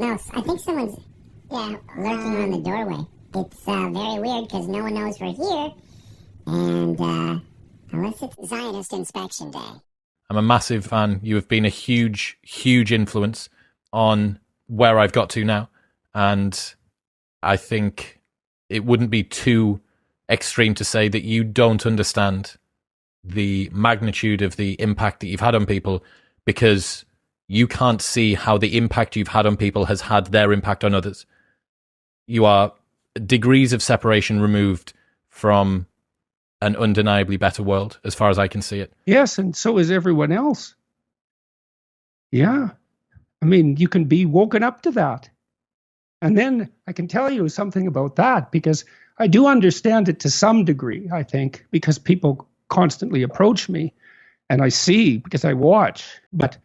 No, I think someone's, lurking on the doorway. It's very weird because no one knows we're here. And unless it's Zionist Inspection Day. I'm a massive fan. You have been a huge, huge influence on where I've got to now. And I think it wouldn't be too extreme to say that you don't understand the magnitude of the impact that you've had on people, because you can't see how the impact you've had on people has had their impact on others. You are degrees of separation removed from an undeniably better world, as far as I can see it. Yes, and so is everyone else. Yeah. I mean, you can be woken up to that. And then I can tell you something about that, because I do understand it to some degree, I think, because people constantly approach me and I see, because I watch. But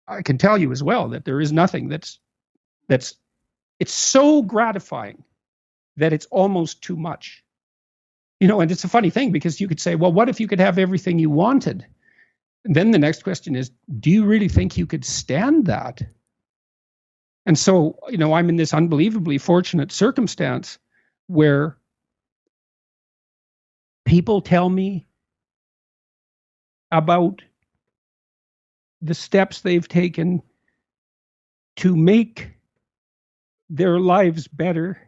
I can tell you as well that there is nothing it's so gratifying that it's almost too much. You know, and it's a funny thing, because you could say, well, what if you could have everything you wanted? And then the next question is, do you really think you could stand that? And so, you know, I'm in this unbelievably fortunate circumstance where people tell me about the steps they've taken to make their lives better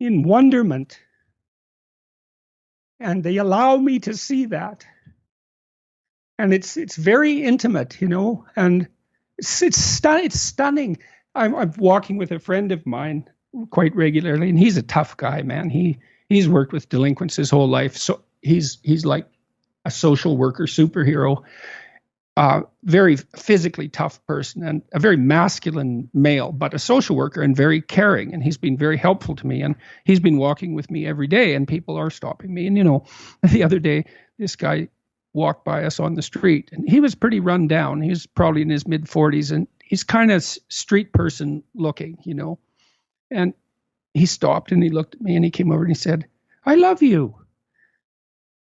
in wonderment. And they allow me to see that. And it's very intimate, you know, and it's stunning. I'm walking with a friend of mine quite regularly, and he's a tough guy, man. He's worked with delinquents his whole life. So he's like a social worker superhero. Very physically tough person, and a very masculine male, but a social worker and very caring. And he's been very helpful to me. And he's been walking with me every day, and people are stopping me. And, you know, the other day, this guy walked by us on the street, and he was pretty run down. He's probably in his mid-40s, and he's kind of street person looking, you know. And he stopped and he looked at me and he came over and he said, "I love you."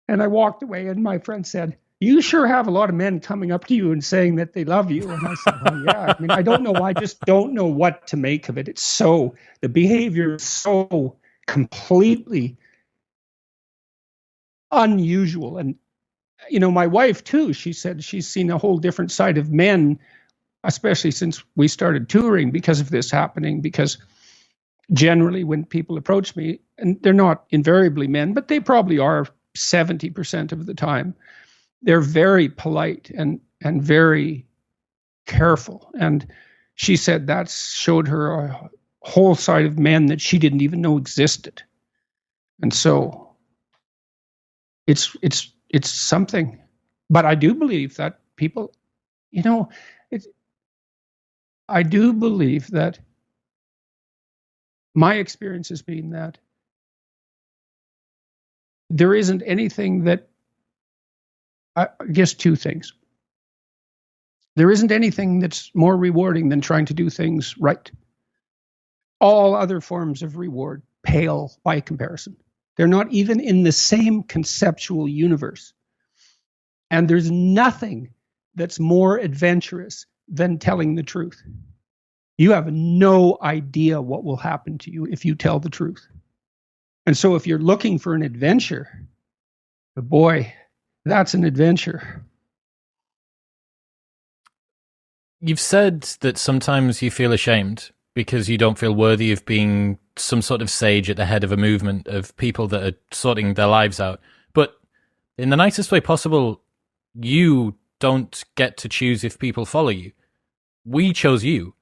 And I walked away, and my friend said, "You sure have a lot of men coming up to you and saying that they love you." And I said, "Oh, yeah. I mean, I don't know. I just don't know what to make of it. It's so, the behavior is so completely unusual." And, you know, my wife too, she said she's seen a whole different side of men, especially since we started touring, because of this happening. Because generally when people approach me, and they're not invariably men, but they probably are 70% of the time, they're very polite and very careful. And she said that showed her a whole side of men that she didn't even know existed. And so it's something. But I do believe that people, you know, I do believe that my experience has been that there isn't anything that, I guess two things. There isn't anything that's more rewarding than trying to do things right. All other forms of reward pale by comparison. They're not even in the same conceptual universe. And there's nothing that's more adventurous than telling the truth. You have no idea what will happen to you if you tell the truth. And so if you're looking for an adventure, boy, that's an adventure. You've said that sometimes you feel ashamed because you don't feel worthy of being some sort of sage at the head of a movement of people that are sorting their lives out. But in the nicest way possible, you don't get to choose if people follow you. We chose you.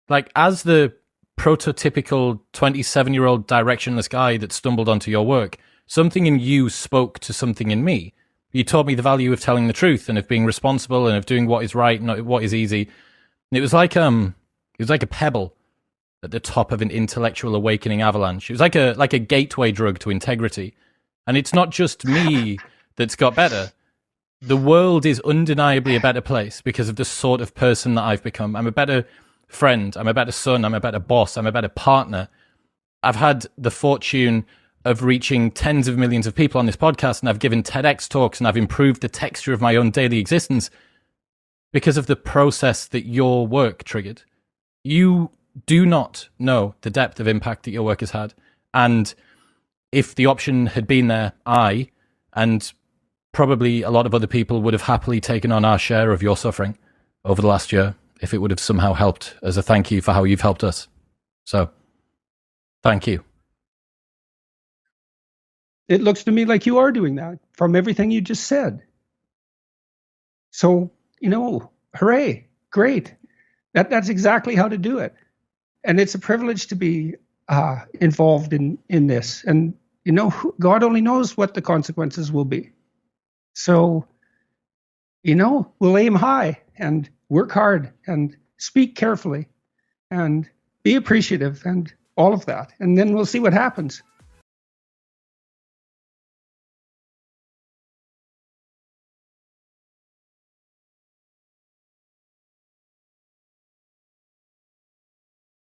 Like, as the prototypical 27-year-old directionless guy that stumbled onto your work, something in you spoke to something in me. You taught me the value of telling the truth and of being responsible and of doing what is right, not what is easy. And it was like a pebble at the top of an intellectual awakening avalanche. It was like a gateway drug to integrity. And it's not just me that's got better. The world is undeniably a better place because of the sort of person that I've become. I'm a better friend. I'm a better son. I'm a better boss. I'm a better partner. I've had the fortune of reaching tens of millions of people on this podcast, and I've given TEDx talks, and I've improved the texture of my own daily existence because of the process that your work triggered. You do not know the depth of impact that your work has had. And if the option had been there, I, and probably a lot of other people, would have happily taken on our share of your suffering over the last year if it would have somehow helped as a thank you for how you've helped us. So, thank you. It looks to me like you are doing that from everything you just said. So, hooray, great. That's exactly how to do it. And it's a privilege to be involved in this. And, God only knows what the consequences will be. So, we'll aim high and work hard and speak carefully and be appreciative and all of that. And then we'll see what happens.